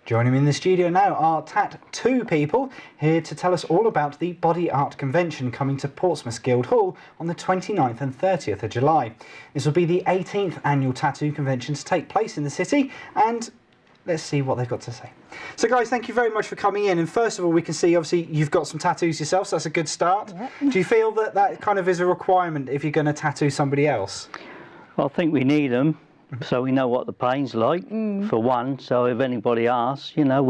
Joining me in the studio now are tattoo people here to tell us all about the Body Art Convention coming to Portsmouth Guildhall on the 29th and 30th of July. This will be the 18th annual tattoo convention to take place in the city, and let's see what they've got to say. So guys, thank you very much for coming in, and first of all we can see obviously you've got some tattoos yourself, so that's a good start. Yep. Do you feel that that kind of is a requirement if you're going to tattoo somebody else? Well, I think we need them. So we know what the pain's like, for one. So if anybody asks, you know,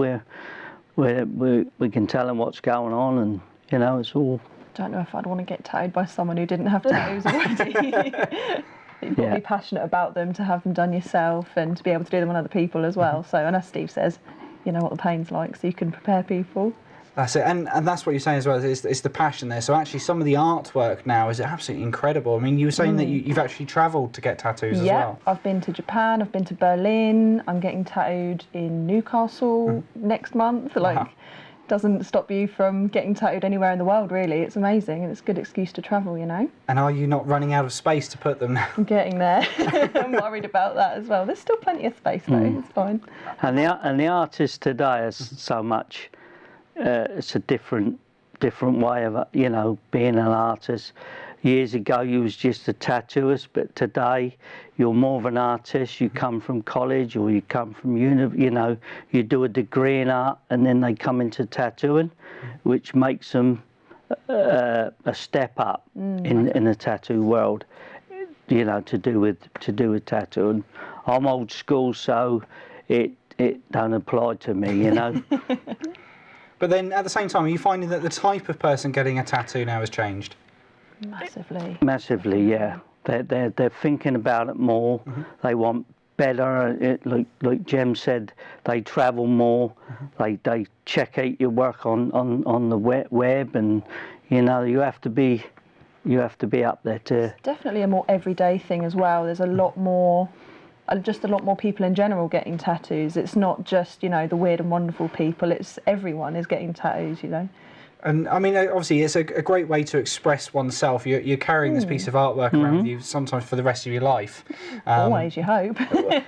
we can tell them what's going on, and you know, it's all. Don't know if I'd want to get tattooed by someone who didn't have tattoos already. You've got to be passionate about them to have them done yourself and to be able to do them on other people as well. So, and as Steve says, you know what the pain's like, so you can prepare people. That's it, and that's what you're saying as well, it's the passion there. So actually some of the artwork now is absolutely incredible. I mean, you were saying that you've actually travelled to get tattoos as well. Yeah, I've been to Japan, I've been to Berlin, I'm getting tattooed in Newcastle next month. Like, doesn't stop you from getting tattooed anywhere in the world, really. It's amazing, and it's a good excuse to travel, you know. And are you not running out of space to put them now? I'm getting there. I'm worried about that as well. There's still plenty of space though, it's fine. And the artist today is so much... it's a different way of, you know, being an artist. Years ago you was just a tattooist, but today you're more of an artist. You come from college or you come from you know, you do a degree in art and then they come into tattooing, which makes them a step up in the tattoo world, you know, to do with tattooing. I'm old school, so it don't apply to me, you know. But then at the same time, are you finding that the type of person getting a tattoo now has changed? Massively. Massively, yeah. They're thinking about it more. They want better. Like Gem said, they travel more. They check out your work on the web, and you know you have to be up there too. It's definitely a more everyday thing as well. There's a lot more. Just a lot more people in general getting tattoos. It's not just, you know, the weird and wonderful people. It's everyone is getting tattoos, you know. And I mean, obviously, it's a great way to express oneself. You're carrying this piece of artwork around with you sometimes for the rest of your life. Always, you hope.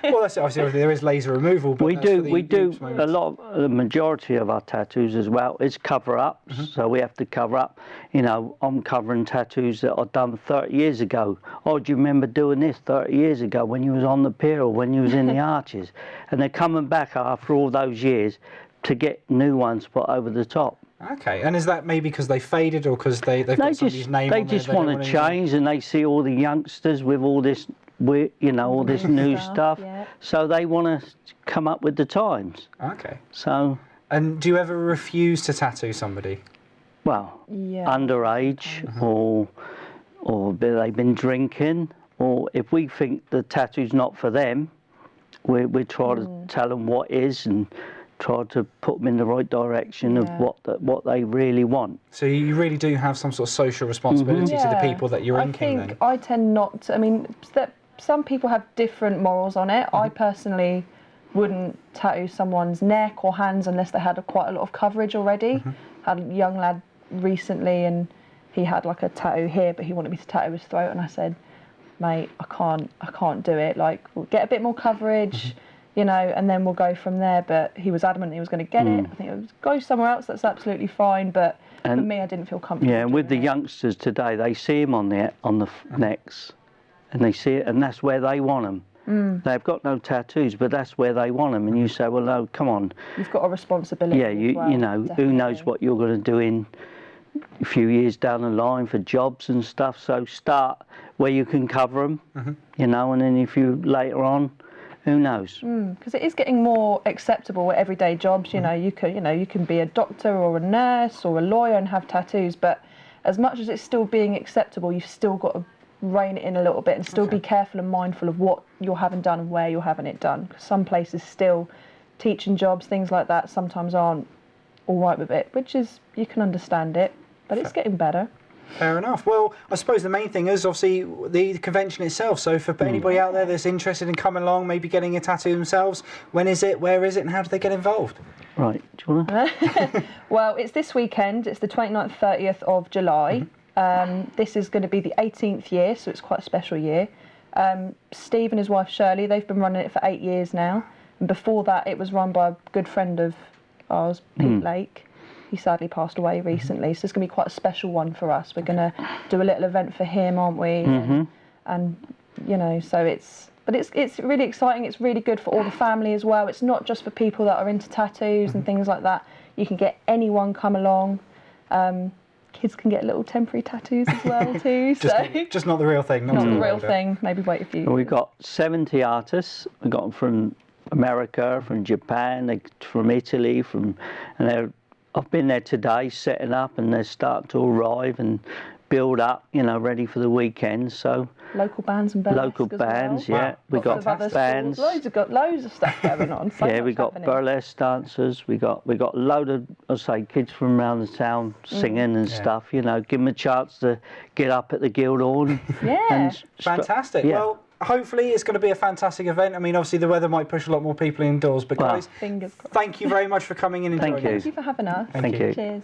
Well, that's it. Obviously, there is laser removal. But we do a lot. The majority of our tattoos as well is cover up. So we have to cover up. You know, I'm covering tattoos that I've done 30 years ago. Oh, do you remember doing this 30 years ago when you was on the pier or when you was in the arches? And they're coming back after all those years to get new ones put over the top. Okay, and is that maybe because they faded or because they've got somebody's name on there? They just want to change, and they see all the youngsters with all this, you know, all this new stuff. Yeah. So they want to come up with the times. Okay. So. And do you ever refuse to tattoo somebody? Well, underage, or they've been drinking, or if we think the tattoo's not for them, we try to tell them what is and try to put them in the right direction of what they really want. So you really do have some sort of social responsibility to the people that you're inking then? I tend not to, I mean, some people have different morals on it. I personally wouldn't tattoo someone's neck or hands unless they had quite a lot of coverage already. Had a young lad recently and he had like a tattoo here, but he wanted me to tattoo his throat, and I said, mate, I can't do it. Like, we'll get a bit more coverage, you know, and then we'll go from there. But he was adamant he was going to get it. I think it was go somewhere else, that's absolutely fine. But for me, I didn't feel comfortable. Yeah, and with the youngsters today, they see him on the necks, and they see it, and that's where they want them. They've got no tattoos, but that's where they want them. And you say, well, no, come on. You've got a responsibility. Yeah, you know, definitely. Who knows what you're going to do in a few years down the line for jobs and stuff. So start where you can cover them, you know, and then if you later on, who knows? Because it is getting more acceptable with everyday jobs. You know, you can be a doctor or a nurse or a lawyer and have tattoos. But as much as it's still being acceptable, you've still got to rein it in a little bit and still be careful and mindful of what you're having done and where you're having it done. Because some places still, teaching jobs, things like that, sometimes aren't all right with it, which is, you can understand it, but it's getting better. Fair enough. Well, I suppose the main thing is obviously the convention itself. So for anybody out there that's interested in coming along, maybe getting a tattoo themselves, when is it, where is it, and how do they get involved? Right, do you want to? Well, it's this weekend. It's the 29th, 30th of July. This is going to be the 18th year, so it's quite a special year. Steve and his wife Shirley, they've been running it for 8 years now. Before that, it was run by a good friend of ours, Pete Lake. He sadly passed away recently, so it's going to be quite a special one for us. We're going to do a little event for him, aren't we? And you know, so it's really exciting. It's really good for all the family as well. It's not just for people that are into tattoos and things like that. You can get anyone come along. Kids can get little temporary tattoos as well too. just not the real thing. Not the real thing. Maybe wait a few. We've got 70 artists. We've got them from America, from Japan, from Italy, I've been there today setting up, and they're starting to arrive and build up, you know, ready for the weekend. So local bands and burlesque as well. Yeah. Wow. We got bands. Loads of stuff going on. Yeah, we got burlesque dancers. We got a load of, kids from around the town singing and stuff. You know, give them a chance to get up at the Guildhall. Fantastic. Yeah. Well, hopefully it's going to be a fantastic event. I mean, obviously the weather might push a lot more people indoors, but guys, fingers crossed. Thank you very much for coming in and joining us. Thank you for having us. Thank you. Cheers.